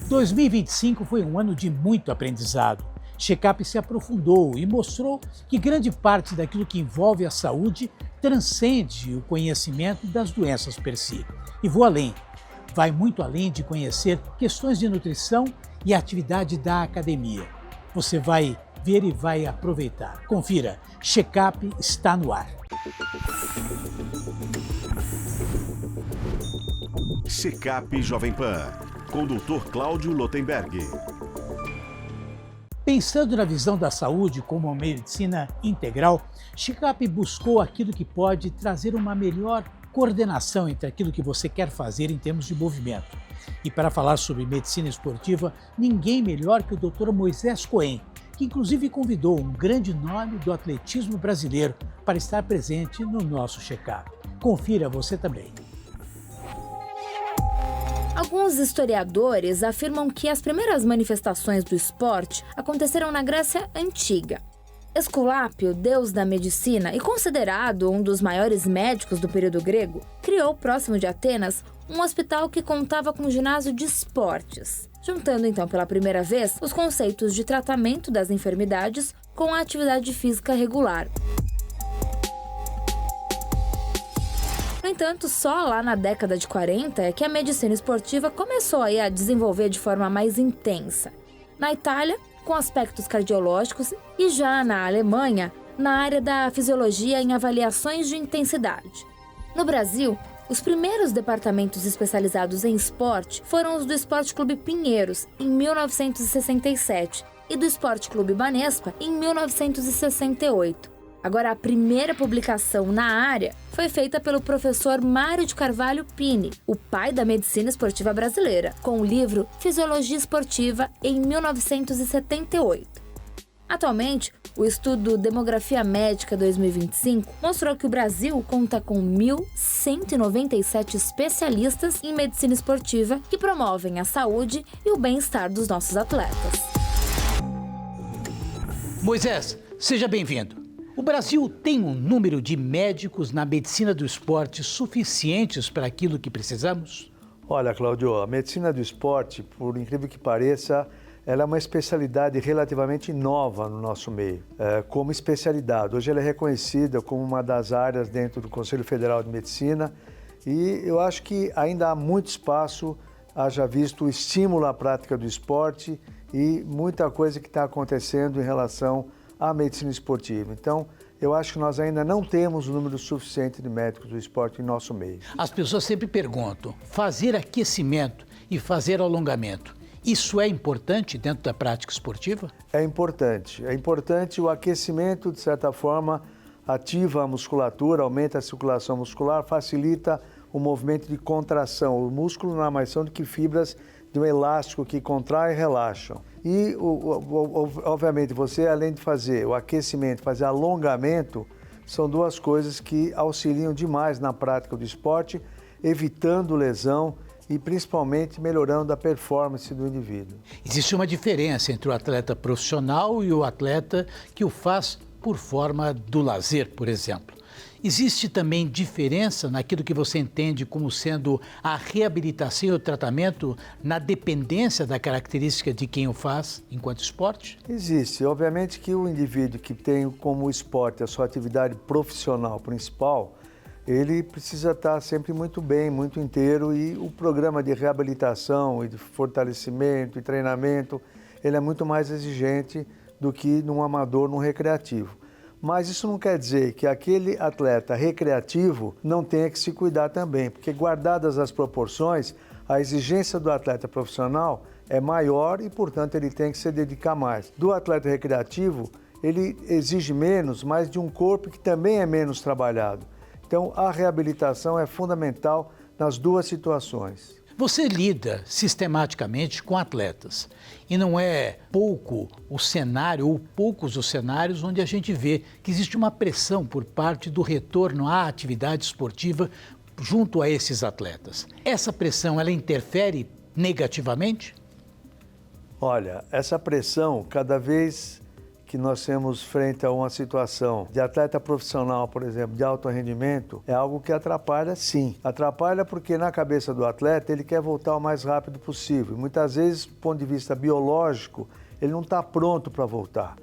2025 foi um ano de muito aprendizado. Check-up se aprofundou e mostrou que grande parte daquilo que envolve a saúde transcende o conhecimento das doenças per si. E vou além. Vai muito além de conhecer questões de nutrição e atividade da academia. Você vai ver e vai aproveitar. Confira, Check-up está no ar. Check-up Jovem Pan, com o Dr. Cláudio Lotenberg. Pensando na visão da saúde como uma medicina integral, Check-up buscou aquilo que pode trazer uma melhor coordenação entre aquilo que você quer fazer em termos de movimento. E para falar sobre medicina esportiva, ninguém melhor que o Dr. Moisés Cohen, que inclusive convidou um grande nome do atletismo brasileiro para estar presente no nosso Check-up. Confira você também. Alguns historiadores afirmam que as primeiras manifestações do esporte aconteceram na Grécia Antiga. Esculápio, deus da medicina e considerado um dos maiores médicos do período grego, criou, próximo de Atenas, um hospital que contava com um ginásio de esportes, juntando então pela primeira vez os conceitos de tratamento das enfermidades com a atividade física regular. No entanto, só lá na década de 40 é que a medicina esportiva começou a desenvolver de forma mais intensa. Na Itália, com aspectos cardiológicos, e já na Alemanha, na área da fisiologia em avaliações de intensidade. No Brasil, os primeiros departamentos especializados em esporte foram os do Esporte Clube Pinheiros, em 1967, e do Esporte Clube Banespa, em 1968. Agora, a primeira publicação na área foi feita pelo professor Mário de Carvalho Pini, o pai da medicina esportiva brasileira, com o livro Fisiologia Esportiva, em 1978. Atualmente, o estudo Demografia Médica 2025 mostrou que o Brasil conta com 1.197 especialistas em medicina esportiva que promovem a saúde e o bem-estar dos nossos atletas. Moisés, seja bem-vindo. O Brasil tem um número de médicos na medicina do esporte suficientes para aquilo que precisamos? Olha, Cláudio, a medicina do esporte, por incrível que pareça, ela é uma especialidade relativamente nova no nosso meio, como especialidade. Hoje ela é reconhecida como uma das áreas dentro do Conselho Federal de Medicina e eu acho que ainda há muito espaço, haja visto o estímulo à prática do esporte e muita coisa que está acontecendo em relação à medicina esportiva. Então, eu acho que nós ainda não temos o número suficiente de médicos do esporte em nosso meio. As pessoas sempre perguntam, fazer aquecimento e fazer alongamento, isso é importante dentro da prática esportiva? É importante. É importante o aquecimento, de certa forma, ativa a musculatura, aumenta a circulação muscular, facilita o movimento de contração. O músculo não é mais são do que fibras de um elástico que contrai e relaxam. E, obviamente, você, além de fazer o aquecimento, fazer alongamento, são duas coisas que auxiliam demais na prática do esporte, evitando lesão e, principalmente, melhorando a performance do indivíduo. Existe uma diferença entre o atleta profissional e o atleta que o faz por forma do lazer, por exemplo. Existe também diferença naquilo que você entende como sendo a reabilitação e o tratamento na dependência da característica de quem o faz enquanto esporte? Existe. Obviamente que o indivíduo que tem como esporte a sua atividade profissional principal, ele precisa estar sempre muito bem, muito inteiro e o programa de reabilitação e de fortalecimento e treinamento, ele é muito mais exigente do que num amador, num recreativo. Mas isso não quer dizer que aquele atleta recreativo não tenha que se cuidar também, porque guardadas as proporções, a exigência do atleta profissional é maior e, portanto, ele tem que se dedicar mais. Do atleta recreativo, ele exige menos, mas de um corpo que também é menos trabalhado. Então, a reabilitação é fundamental nas duas situações. Você lida sistematicamente com atletas e não é pouco o cenário ou poucos os cenários onde a gente vê que existe uma pressão por parte do retorno à atividade esportiva junto a esses atletas. Essa pressão, ela interfere negativamente? Olha, essa pressão, cada vez que nós temos frente a uma situação de atleta profissional, por exemplo, de alto rendimento, é algo que atrapalha, sim. Atrapalha porque na cabeça do atleta ele quer voltar o mais rápido possível. Muitas vezes, do ponto de vista biológico, ele não está pronto para voltar.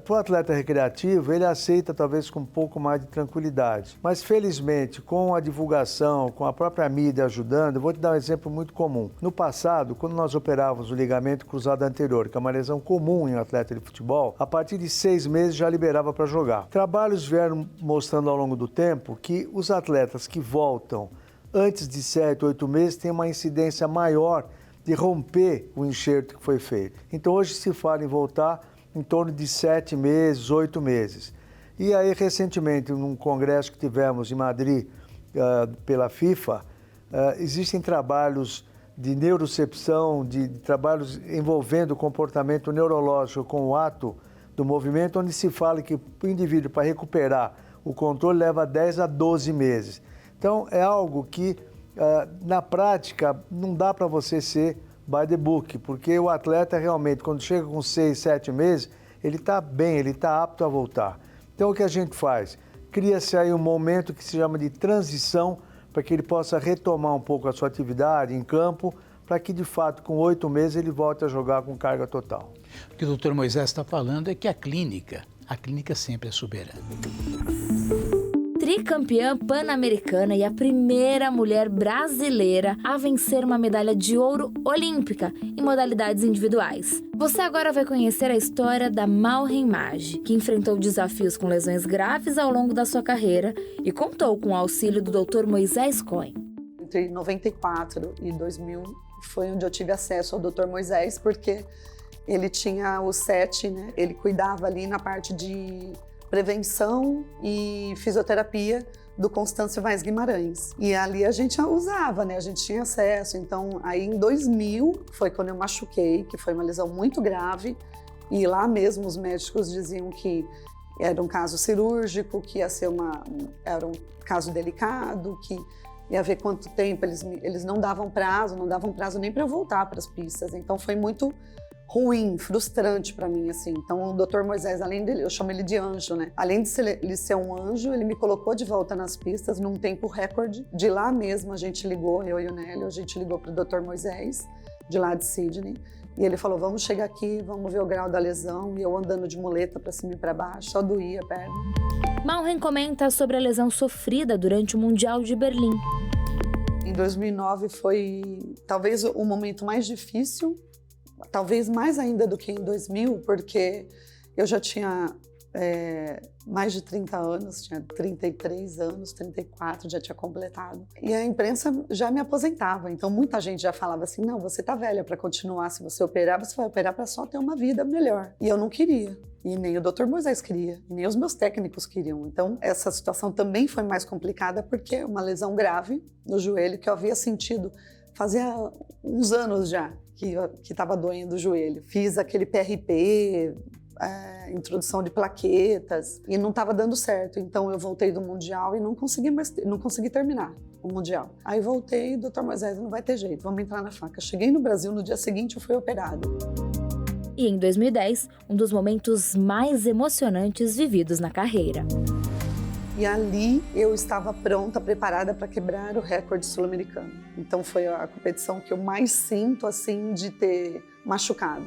Para o atleta recreativo, ele aceita talvez com um pouco mais de tranquilidade. Mas, felizmente, com a divulgação, com a própria mídia ajudando, eu vou te dar um exemplo muito comum. No passado, quando nós operávamos o ligamento cruzado anterior, que é uma lesão comum em um atleta de futebol, a partir de 6 meses já liberava para jogar. Trabalhos vieram mostrando ao longo do tempo que os atletas que voltam antes de 7, 8 meses têm uma incidência maior de romper o enxerto que foi feito. Então, hoje se fala em voltar em torno de 7 meses, 8 meses. E aí, recentemente, num congresso que tivemos em Madrid pela FIFA, existem trabalhos de neurocepção, de trabalhos envolvendo o comportamento neurológico com o ato do movimento, onde se fala que o indivíduo, para recuperar o controle, leva 10 a 12 meses. Então, é algo que, na prática, não dá para você ser by the book, porque o atleta realmente, quando chega com 6, 7 meses, ele está bem, ele está apto a voltar. Então, o que a gente faz? Cria-se aí um momento que se chama de transição, para que ele possa retomar um pouco a sua atividade em campo, para que, de fato, com 8 meses, ele volte a jogar com carga total. O que o Dr. Moisés está falando é que a clínica sempre é soberana. Tricampeã pan-americana e a primeira mulher brasileira a vencer uma medalha de ouro olímpica em modalidades individuais. Você agora vai conhecer a história da Malren Mage, que enfrentou desafios com lesões graves ao longo da sua carreira e contou com o auxílio do Dr. Moisés Cohen. Entre 94 e 2000 foi onde eu tive acesso ao Dr. Moisés, porque ele tinha o SET, né? Ele cuidava ali na parte de prevenção e fisioterapia do Constâncio Vaz Guimarães. E ali a gente usava, né? A gente tinha acesso. Então, aí em 2000 foi quando eu machuquei, que foi uma lesão muito grave. E lá mesmo os médicos diziam que era um caso cirúrgico, que ia ser era um caso delicado, que ia ver quanto tempo. Eles não davam prazo nem para eu voltar para as pistas. Então, foi muito ruim, frustrante para mim, assim. Então, o Dr. Moisés, além dele, eu chamo ele de anjo, né? Além de ele ser um anjo, ele me colocou de volta nas pistas num tempo recorde. De lá mesmo, a gente ligou, eu e o Nélio, a gente ligou pro Dr. Moisés, de lá de Sydney, e ele falou, vamos chegar aqui, vamos ver o grau da lesão, e eu andando de muleta para cima e para baixo, só doía a perna. Malren comenta sobre a lesão sofrida durante o Mundial de Berlim. Em 2009 foi talvez o momento mais difícil, talvez mais ainda do que em 2000, porque eu já tinha mais de 30 anos, tinha 33 anos, 34, já tinha completado. E a imprensa já me aposentava, então muita gente já falava assim, não, você tá velha para continuar, se você operar, você vai operar para só ter uma vida melhor. E eu não queria, e nem o Dr. Moisés queria, e nem os meus técnicos queriam. Então essa situação também foi mais complicada, porque é uma lesão grave no joelho que eu havia sentido fazia uns anos já, que estava doendo o joelho. Fiz aquele PRP, introdução de plaquetas, e não estava dando certo. Então eu voltei do Mundial e não consegui terminar o Mundial. Aí voltei, Dr. Moisés, não vai ter jeito, vamos entrar na faca. Cheguei no Brasil, no dia seguinte eu fui operada. E em 2010, um dos momentos mais emocionantes vividos na carreira. E ali eu estava pronta, preparada para quebrar o recorde sul-americano. Então foi a competição que eu mais sinto assim de ter machucado.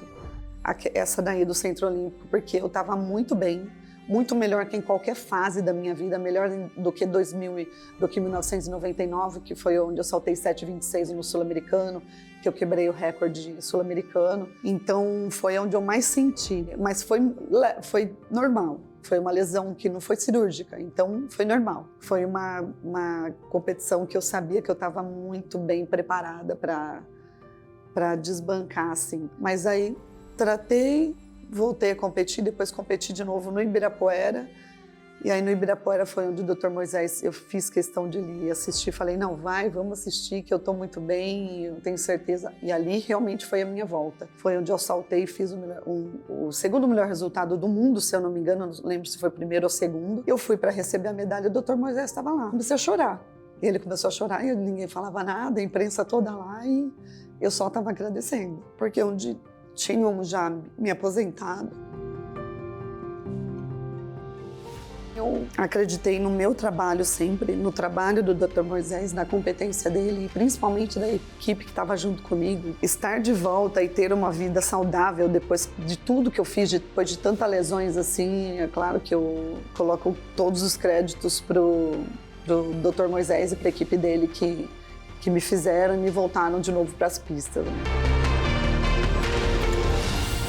Essa daí do Centro Olímpico, porque eu estava muito bem, muito melhor que em qualquer fase da minha vida, melhor do que 2000, do que 1999, que foi onde eu saltei 7,26 no sul-americano, que eu quebrei o recorde sul-americano. Então foi onde eu mais senti, mas foi normal. Foi uma lesão que não foi cirúrgica, então foi normal. Foi uma competição que eu sabia que eu estava muito bem preparada para desbancar, assim. Mas aí tratei, voltei a competir, depois competi de novo no Ibirapuera. E aí no Ibirapuera foi onde o Dr. Moisés, eu fiz questão de ir assistir. Falei, não, vamos assistir, que eu estou muito bem, eu tenho certeza. E ali realmente foi a minha volta. Foi onde eu saltei e fiz o segundo melhor resultado do mundo, se eu não me engano, não lembro se foi o primeiro ou segundo. Eu fui para receber a medalha, o Dr. Moisés estava lá. Comecei a chorar. E ele começou a chorar e ninguém falava nada, a imprensa toda lá, e eu só estava agradecendo. Porque onde tinham já me aposentado, eu acreditei no meu trabalho sempre, no trabalho do Dr. Moisés, na competência dele e principalmente da equipe que estava junto comigo. Estar de volta e ter uma vida saudável depois de tudo que eu fiz, depois de tantas lesões assim, é claro que eu coloco todos os créditos pro Dr. Moisés e para a equipe dele que me fizeram e me voltaram de novo para as pistas.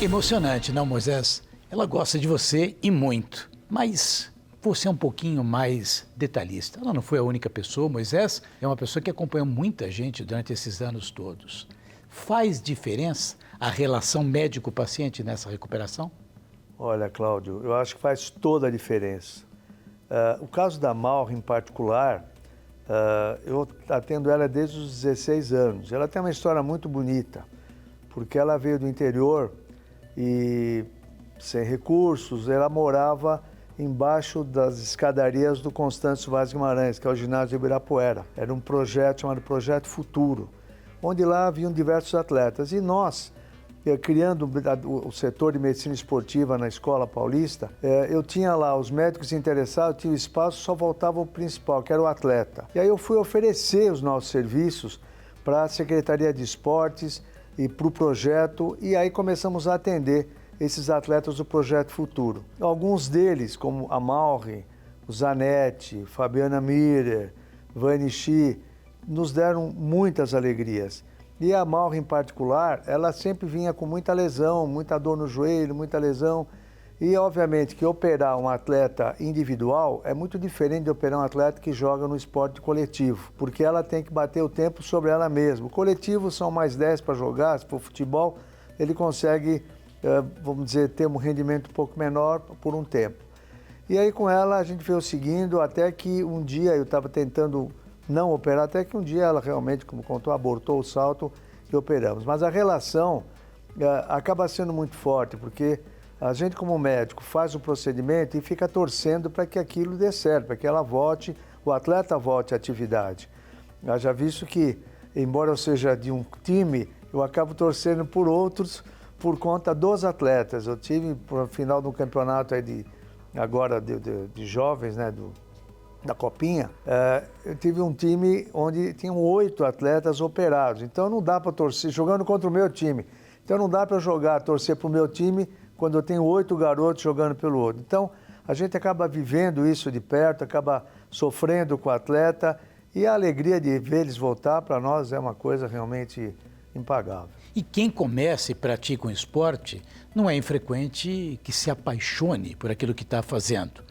Emocionante, não, Moisés? Ela gosta de você e muito, mas você é um pouquinho mais detalhista. Ela não foi a única pessoa, Moisés é uma pessoa que acompanhou muita gente durante esses anos todos. Faz diferença a relação médico-paciente nessa recuperação? Olha, Cláudio, eu acho que faz toda a diferença. O caso da Mauro, em particular, eu atendo ela desde os 16 anos. Ela tem uma história muito bonita, porque ela veio do interior e, sem recursos, ela morava embaixo das escadarias do Constâncio Vaz Guimarães, que é o ginásio de Ibirapuera. Era um projeto chamado Projeto Futuro, onde lá haviam diversos atletas. E nós, criando o setor de medicina esportiva na Escola Paulista, eu tinha lá os médicos interessados, tinha o espaço, só faltava o principal, que era o atleta. E aí eu fui oferecer os nossos serviços para a Secretaria de Esportes e para o projeto, e aí começamos a atender esses atletas do Projeto Futuro. Alguns deles, como a Mauri, o Zanetti, Fabiana Mirer, Vanichi, nos deram muitas alegrias. E a Mauri, em particular, ela sempre vinha com muita lesão, muita dor no joelho, muita lesão. E, obviamente, que operar um atleta individual é muito diferente de operar um atleta que joga no esporte coletivo, porque ela tem que bater o tempo sobre ela mesma. O coletivo são mais 10 para jogar, se for futebol, ele consegue, vamos dizer, ter um rendimento um pouco menor por um tempo. E aí, com ela, a gente veio seguindo até que um dia eu estava tentando não operar, até que um dia ela realmente, como contou, abortou o salto e operamos. Mas a relação acaba sendo muito forte, porque a gente, como médico, faz o procedimento e fica torcendo para que aquilo dê certo, para que ela volte, o atleta volte à atividade. Eu já visto que, embora eu seja de um time, eu acabo torcendo por outros por conta dos atletas. Eu tive, no final do campeonato aí de jovens, né, da Copinha, eu tive um time onde tinham 8 atletas operados. Então não dá para torcer, jogando contra o meu time. Então não dá para torcer para o meu time quando eu tenho 8 garotos jogando pelo outro. Então a gente acaba vivendo isso de perto, acaba sofrendo com o atleta e a alegria de ver eles voltar para nós é uma coisa realmente impagável. E quem começa e pratica um esporte, não é infrequente que se apaixone por aquilo que está fazendo.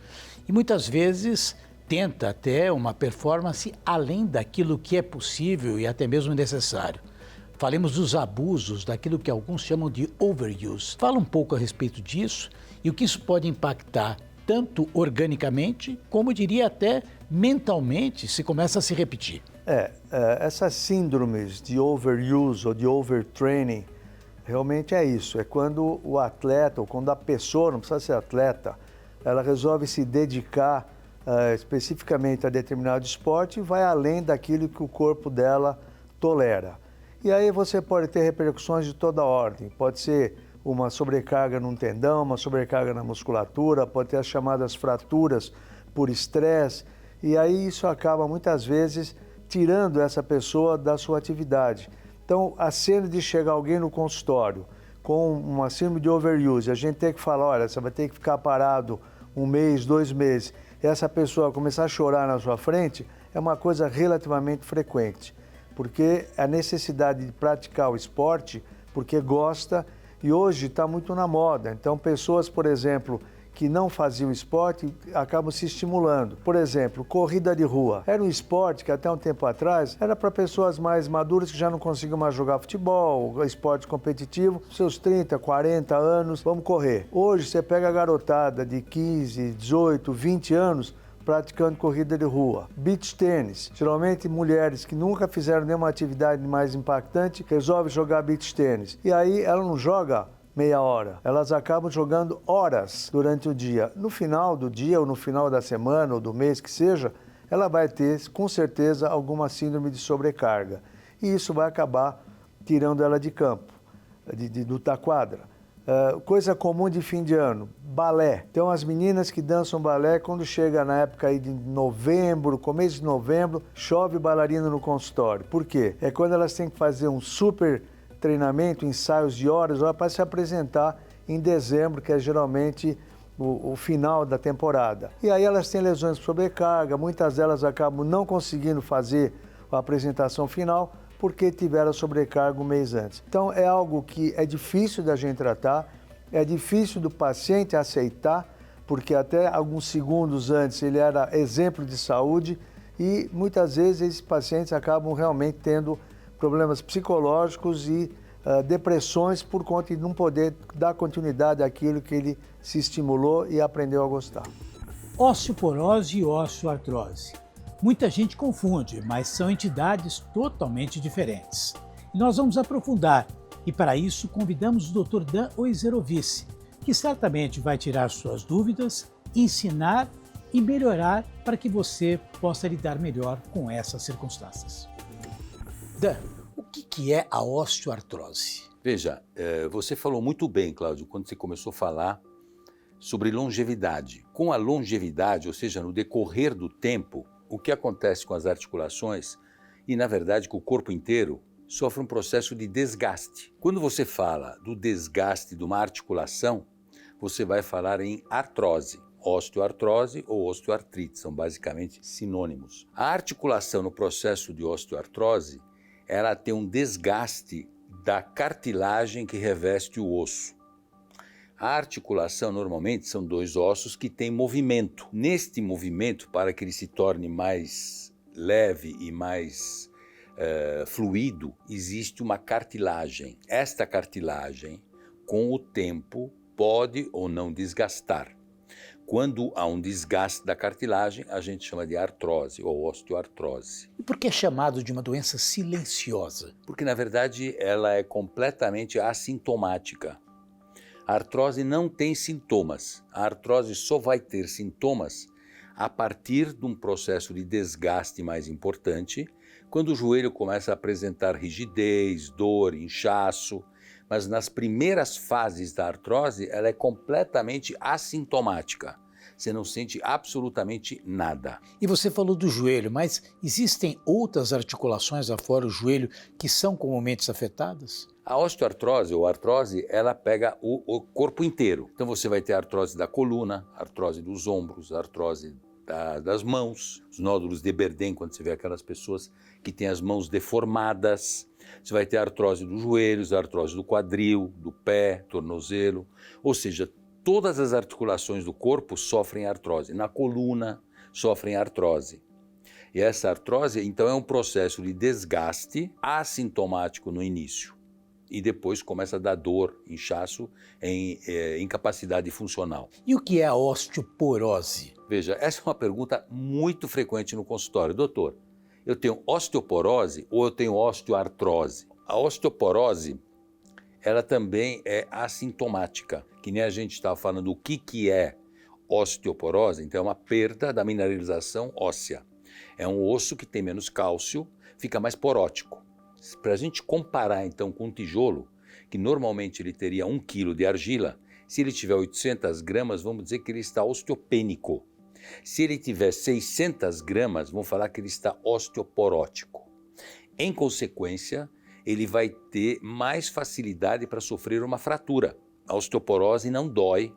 E muitas vezes tenta até uma performance além daquilo que é possível e até mesmo necessário. Falemos dos abusos, daquilo que alguns chamam de overuse. Fala um pouco a respeito disso e o que isso pode impactar tanto organicamente, como diria até mentalmente, se começa a se repetir. Essas síndromes de overuse ou de overtraining, realmente é isso. É quando o atleta, ou quando a pessoa, não precisa ser atleta, ela resolve se dedicar especificamente a determinado esporte e vai além daquilo que o corpo dela tolera. E aí você pode ter repercussões de toda ordem. Pode ser uma sobrecarga num tendão, uma sobrecarga na musculatura, pode ter as chamadas fraturas por estresse. E aí isso acaba muitas vezes tirando essa pessoa da sua atividade. Então, a cena de chegar alguém no consultório com uma síndrome de overuse, a gente tem que falar, olha, você vai ter que ficar parado 1 mês, 2 meses, e essa pessoa começar a chorar na sua frente, é uma coisa relativamente frequente. Porque a necessidade de praticar o esporte, porque gosta, e hoje está muito na moda. Então, pessoas, por exemplo, que não faziam esporte, acabam se estimulando. Por exemplo, corrida de rua. Era um esporte que até um tempo atrás era para pessoas mais maduras que já não conseguiam mais jogar futebol, esporte competitivo, seus 30, 40 anos, vamos correr. Hoje você pega a garotada de 15, 18, 20 anos, praticando corrida de rua. Beach tênis. Geralmente mulheres que nunca fizeram nenhuma atividade mais impactante resolvem jogar beach tênis. E aí ela não joga meia hora. Elas acabam jogando horas durante o dia. No final do dia, ou no final da semana, ou do mês que seja, ela vai ter, com certeza, alguma síndrome de sobrecarga. E isso vai acabar tirando ela de campo, da quadra. Coisa comum de fim de ano, balé. Então as meninas que dançam balé, quando chega na época aí de novembro, começo de novembro, chove bailarina no consultório. Por quê? É quando elas têm que fazer um super treinamento, ensaios de horas para se apresentar em dezembro, que é geralmente o final da temporada. E aí elas têm lesões por sobrecarga, muitas delas acabam não conseguindo fazer a apresentação final porque tiveram sobrecarga um mês antes. Então é algo que é difícil da gente tratar, é difícil do paciente aceitar, porque até alguns segundos antes ele era exemplo de saúde e muitas vezes esses pacientes acabam realmente tendo problemas psicológicos e depressões por conta de não poder dar continuidade àquilo que ele se estimulou e aprendeu a gostar. Osteoporose e osteoartrose. Muita gente confunde, mas são entidades totalmente diferentes. E nós vamos aprofundar, e para isso convidamos o Dr. Dan Oizerovici, que certamente vai tirar suas dúvidas, ensinar e melhorar para que você possa lidar melhor com essas circunstâncias. Dan, o que é a osteoartrose? Veja, você falou muito bem, Cláudio, quando você começou a falar sobre longevidade. Com a longevidade, ou seja, no decorrer do tempo, o que acontece com as articulações e, na verdade, com o corpo inteiro, sofre um processo de desgaste. Quando você fala do desgaste de uma articulação, você vai falar em artrose. Osteoartrose ou osteoartrite são basicamente sinônimos. A articulação no processo de osteoartrose, ela tem um desgaste da cartilagem que reveste o osso. A articulação normalmente são dois ossos que têm movimento. Neste movimento, para que ele se torne mais leve e mais fluido, existe uma cartilagem. Esta cartilagem, com o tempo, pode ou não desgastar. Quando há um desgaste da cartilagem, a gente chama de artrose ou osteoartrose. E por que é chamado de uma doença silenciosa? Porque, na verdade, ela é completamente assintomática. A artrose não tem sintomas. A artrose só vai ter sintomas a partir de um processo de desgaste mais importante, quando o joelho começa a apresentar rigidez, dor, inchaço. Mas nas primeiras fases da artrose, ela é completamente assintomática. Você não sente absolutamente nada. E você falou do joelho, mas existem outras articulações afora o joelho que são comumente afetadas? A osteoartrose ou artrose, ela pega o corpo inteiro. Então você vai ter artrose da coluna, artrose dos ombros, artrose das mãos, os nódulos de Ehlers-Danlos, quando você vê aquelas pessoas que têm as mãos deformadas. Você vai ter artrose dos joelhos, artrose do quadril, do pé, tornozelo. Ou seja, todas as articulações do corpo sofrem artrose. Na coluna, sofrem artrose. E essa artrose, então, é um processo de desgaste assintomático no início. E depois começa a dar dor, inchaço, incapacidade funcional. E o que é a osteoporose? Veja, essa é uma pergunta muito frequente no consultório. Doutor, eu tenho osteoporose ou eu tenho osteoartrose? A osteoporose, ela também é assintomática, que nem a gente estava falando o que é osteoporose, então é uma perda da mineralização óssea. É um osso que tem menos cálcio, fica mais porótico. Para a gente comparar então com um tijolo, que normalmente ele teria 1 kg de argila, se ele tiver 800 gramas, vamos dizer que ele está osteopênico. Se ele tiver 600 gramas, vamos falar que ele está osteoporótico. Em consequência, ele vai ter mais facilidade para sofrer uma fratura. A osteoporose não dói,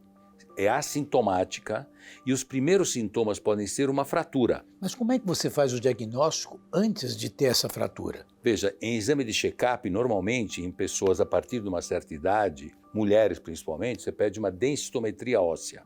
é assintomática e os primeiros sintomas podem ser uma fratura. Mas como é que você faz o diagnóstico antes de ter essa fratura? Veja, em exame de check-up, normalmente em pessoas a partir de uma certa idade, mulheres principalmente, você pede uma densitometria óssea.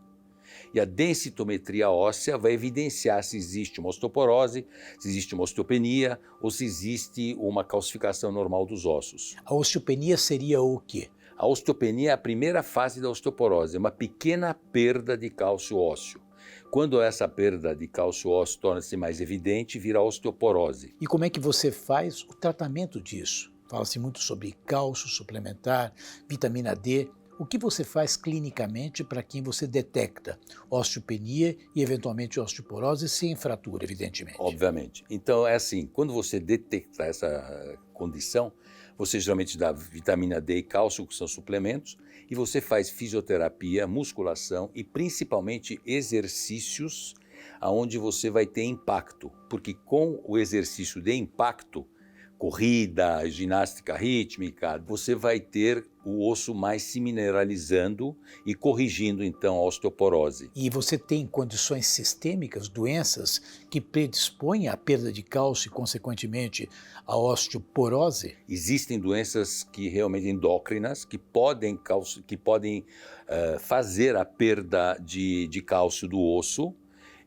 E a densitometria óssea vai evidenciar se existe uma osteoporose, se existe uma osteopenia ou se existe uma calcificação normal dos ossos. A osteopenia seria o quê? A osteopenia é a primeira fase da osteoporose, é uma pequena perda de cálcio ósseo. Quando essa perda de cálcio ósseo torna-se mais evidente, vira osteoporose. E como é que você faz o tratamento disso? Fala-se muito sobre cálcio suplementar, vitamina D. O que você faz clinicamente para quem você detecta osteopenia e eventualmente osteoporose sem fratura, evidentemente? Obviamente. Então é assim, quando você detecta essa condição, Você geralmente dá vitamina D e cálcio, que são suplementos, e você faz fisioterapia, musculação e principalmente exercícios onde você vai ter impacto, porque com o exercício de impacto, corrida, ginástica rítmica, você vai ter o osso mais se mineralizando e corrigindo então a osteoporose. E você tem condições sistêmicas, doenças que predispõem à perda de cálcio e, consequentemente, à osteoporose? Existem doenças que realmente endócrinas que podem fazer a perda de cálcio do osso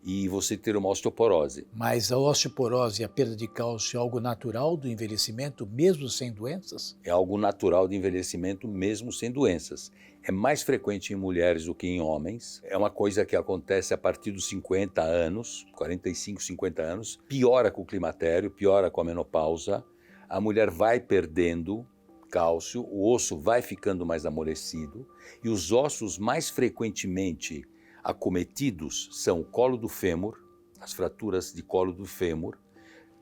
e você ter uma osteoporose. Mas a osteoporose e a perda de cálcio é algo natural do envelhecimento, mesmo sem doenças? É algo natural de envelhecimento, mesmo sem doenças. É mais frequente em mulheres do que em homens. É uma coisa que acontece a partir dos 50 anos, 45, 50 anos. Piora com o climatério, piora com a menopausa. A mulher vai perdendo cálcio, o osso vai ficando mais amolecido e os ossos mais frequentemente acometidos são o colo do fêmur, as fraturas de colo do fêmur,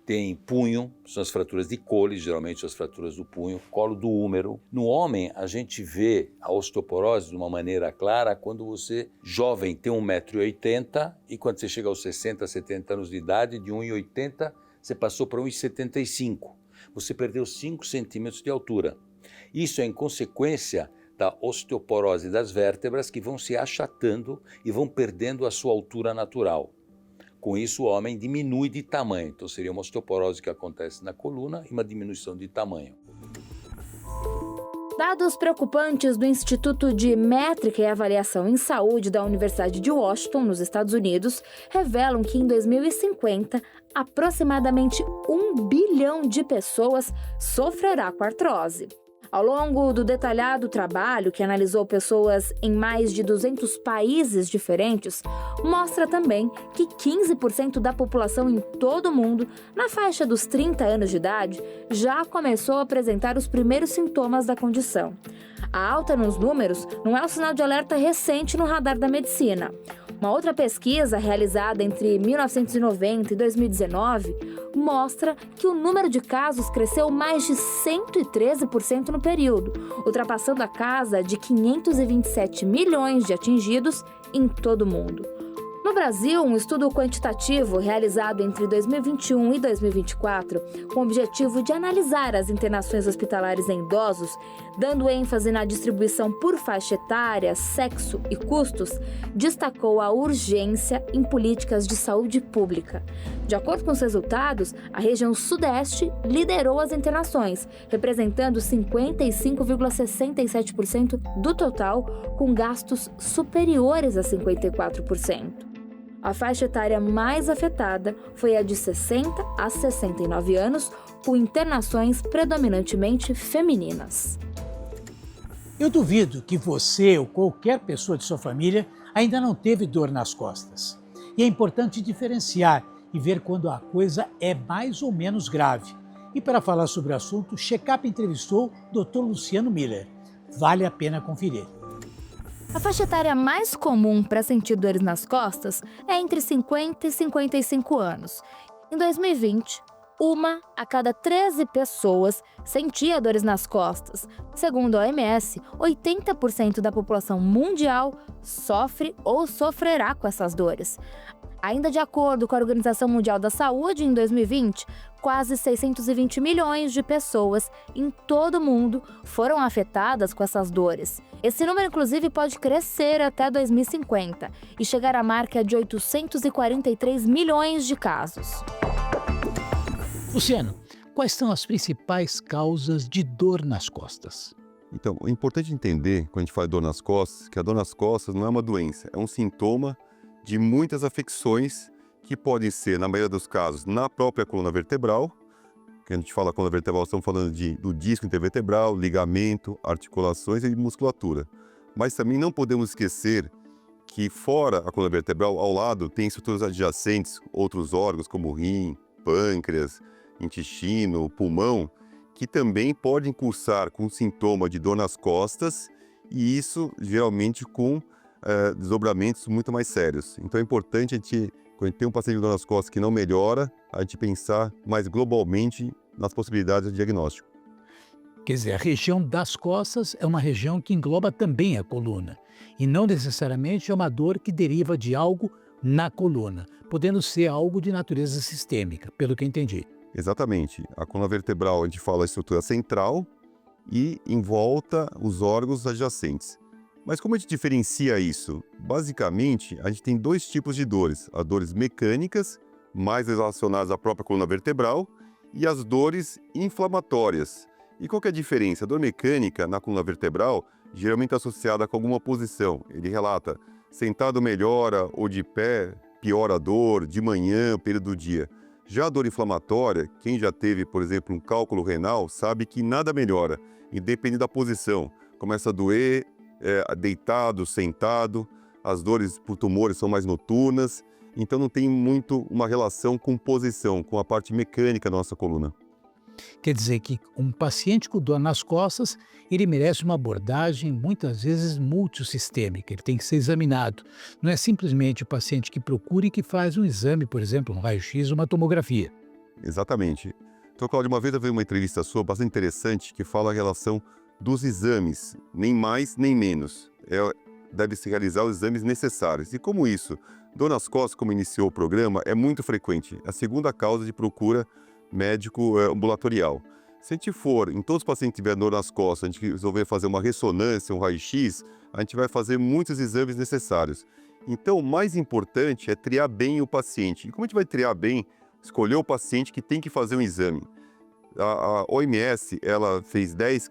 tem punho, são as fraturas de Colles, geralmente são as fraturas do punho, colo do húmero. No homem, a gente vê a osteoporose de uma maneira clara quando você, jovem, tem 1,80 m e quando você chega aos 60, 70 anos de idade, de 1,80 m, você passou para 1,75 m. Você perdeu 5 centímetros de altura. Isso é em consequência da osteoporose das vértebras que vão se achatando e vão perdendo a sua altura natural. Com isso, o homem diminui de tamanho. Então, seria uma osteoporose que acontece na coluna e uma diminuição de tamanho. Dados preocupantes do Instituto de Métrica e Avaliação em Saúde da Universidade de Washington, nos Estados Unidos, revelam que em 2050, aproximadamente 1 bilhão de pessoas sofrerá com artrose. Ao longo do detalhado trabalho, que analisou pessoas em mais de 200 países diferentes, mostra também que 15% da população em todo o mundo, na faixa dos 30 anos de idade, já começou a apresentar os primeiros sintomas da condição. A alta nos números não é um sinal de alerta recente no radar da medicina. Uma outra pesquisa realizada entre 1990 e 2019 mostra que o número de casos cresceu mais de 113% no período, ultrapassando a casa de 527 milhões de atingidos em todo o mundo. No Brasil, um estudo quantitativo realizado entre 2021 e 2024, com o objetivo de analisar as internações hospitalares em idosos, dando ênfase na distribuição por faixa etária, sexo e custos, destacou a urgência em políticas de saúde pública. De acordo com os resultados, a região Sudeste liderou as internações, representando 55,67% do total, com gastos superiores a 54%. A faixa etária mais afetada foi a de 60 a 69 anos, com internações predominantemente femininas. Eu duvido que você ou qualquer pessoa de sua família ainda não teve dor nas costas. E é importante diferenciar e ver quando a coisa é mais ou menos grave. E para falar sobre o assunto, o Checkup entrevistou o Dr. Luciano Miller. Vale a pena conferir. A faixa etária mais comum para sentir dores nas costas é entre 50 e 55 anos. Em 2020, 1 a cada 13 pessoas sentia dores nas costas. Segundo a OMS, 80% da população mundial sofre ou sofrerá com essas dores. Ainda de acordo com a Organização Mundial da Saúde, em 2020, quase 620 milhões de pessoas em todo o mundo foram afetadas com essas dores. Esse número, inclusive, pode crescer até 2050 e chegar à marca de 843 milhões de casos. Luciano, quais são as principais causas de dor nas costas? Então, é importante entender, quando a gente fala de dor nas costas, que a dor nas costas não é uma doença, é um sintoma de muitas afecções que podem ser, na maioria dos casos, na própria coluna vertebral. Quando a gente fala coluna vertebral, estamos falando do disco intervertebral, ligamento, articulações e musculatura. Mas também não podemos esquecer que fora a coluna vertebral, ao lado, tem estruturas adjacentes, outros órgãos como rim, pâncreas, intestino, pulmão, que também podem cursar com sintoma de dor nas costas, e isso geralmente com desdobramentos muito mais sérios. Então é importante quando a gente tem um paciente de dor nas costas que não melhora, a gente pensar mais globalmente nas possibilidades de diagnóstico. Quer dizer, a região das costas é uma região que engloba também a coluna e não necessariamente é uma dor que deriva de algo na coluna, podendo ser algo de natureza sistêmica, pelo que entendi. Exatamente. A coluna vertebral, a gente fala a estrutura central e em volta os órgãos adjacentes. Mas como a gente diferencia isso? Basicamente, a gente tem dois tipos de dores. As dores mecânicas, mais relacionadas à própria coluna vertebral, e as dores inflamatórias. E qual que é a diferença? A dor mecânica na coluna vertebral geralmente é associada com alguma posição. Ele relata, sentado melhora ou de pé piora a dor, de manhã, período do dia. Já a dor inflamatória, quem já teve, por exemplo, um cálculo renal, sabe que nada melhora, independente da posição. Começa a doer deitado, sentado, as dores por tumores são mais noturnas, então não tem muito uma relação com posição, com a parte mecânica da nossa coluna. Quer dizer que um paciente com dor nas costas, ele merece uma abordagem muitas vezes multissistêmica, ele tem que ser examinado. Não é simplesmente o paciente que procura e que faz um exame, por exemplo, um raio-x ou uma tomografia. Exatamente. Então, Cláudio, uma vez eu vi uma entrevista sua bastante interessante que fala a relação dos exames, nem mais nem menos. Deve-se realizar os exames necessários. E como isso? Dor nas costas, como iniciou o programa, é muito frequente. É a segunda causa de procura médico ambulatorial. Se a gente for, em todos os pacientes que tiverem dor nas costas, a gente resolver fazer uma ressonância, um raio-x, a gente vai fazer muitos exames necessários. Então, o mais importante é triar bem o paciente. E como a gente vai triar bem? Escolher o paciente que tem que fazer um exame. A OMS, ela fez 10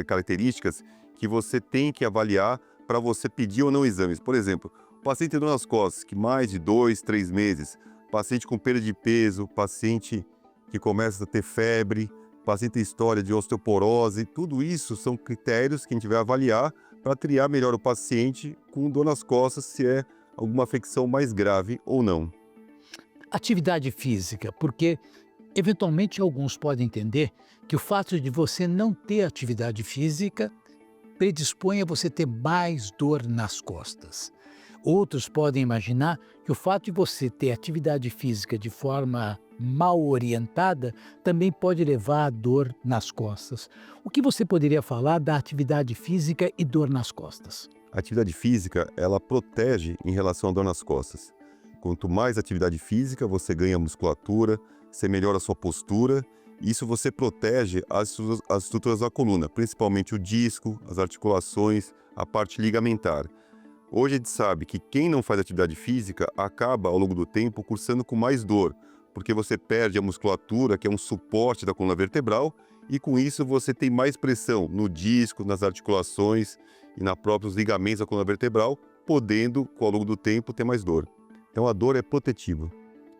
características que você tem que avaliar para você pedir ou não exames. Por exemplo, paciente com dor nas costas, que mais de 2, 3 meses, paciente com perda de peso, paciente que começa a ter febre, paciente tem história de osteoporose, tudo isso são critérios que a gente vai avaliar para triar melhor o paciente com dor nas costas, se é alguma afecção mais grave ou não. Atividade física, porque eventualmente alguns podem entender que o fato de você não ter atividade física predispõe a você ter mais dor nas costas. Outros podem imaginar que o fato de você ter atividade física de forma mal orientada também pode levar a dor nas costas. O que você poderia falar da atividade física e dor nas costas? A atividade física, ela protege em relação à dor nas costas. Quanto mais atividade física, você ganha musculatura, você melhora a sua postura, e isso você protege as estruturas da coluna, principalmente o disco, as articulações, a parte ligamentar. Hoje a gente sabe que quem não faz atividade física acaba, ao longo do tempo, cursando com mais dor, porque você perde a musculatura, que é um suporte da coluna vertebral, e com isso você tem mais pressão no disco, nas articulações e nos próprios ligamentos da coluna vertebral, podendo, ao longo do tempo, ter mais dor. Então a dor é protetiva.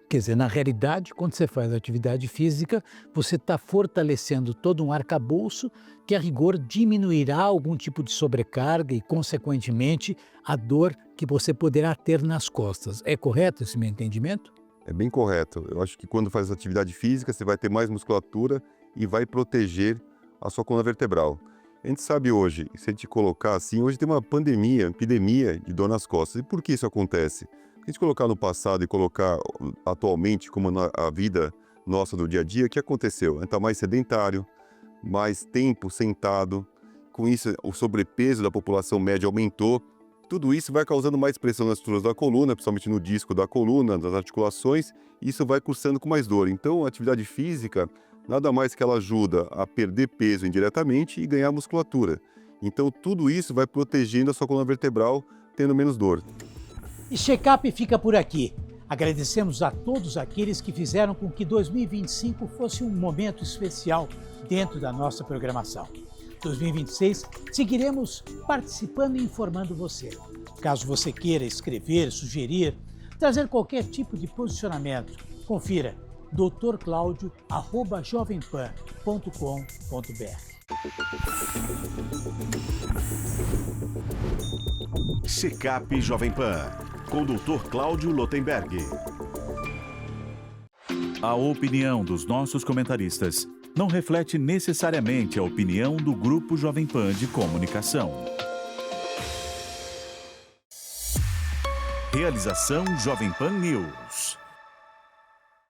Quer dizer, na realidade, quando você faz atividade física, você está fortalecendo todo um arcabouço que, a rigor, diminuirá algum tipo de sobrecarga e, consequentemente, a dor que você poderá ter nas costas. É correto esse meu entendimento? É bem correto. Eu acho que quando faz atividade física, você vai ter mais musculatura e vai proteger a sua coluna vertebral. A gente sabe hoje, se a gente colocar assim, hoje tem uma pandemia, epidemia de dor nas costas. E por que isso acontece? Se a gente colocar no passado e colocar atualmente como a vida nossa do dia a dia, o que aconteceu? A gente está mais sedentário, mais tempo sentado, com isso o sobrepeso da população média aumentou, tudo isso vai causando mais pressão nas estruturas da coluna, principalmente no disco da coluna, nas articulações, e isso vai cursando com mais dor. Então a atividade física, nada mais que ela ajuda a perder peso indiretamente e ganhar musculatura. Então tudo isso vai protegendo a sua coluna vertebral, tendo menos dor. E Checkup fica por aqui. Agradecemos a todos aqueles que fizeram com que 2025 fosse um momento especial dentro da nossa programação. 2026, seguiremos participando e informando você. Caso você queira escrever, sugerir, trazer qualquer tipo de posicionamento, confira drclaudio@jovempan.com.br. Checkup Jovem Pan, com o Dr. Cláudio Lotenberg. A opinião dos nossos comentaristas não reflete necessariamente a opinião do Grupo Jovem Pan de Comunicação. Realização Jovem Pan News.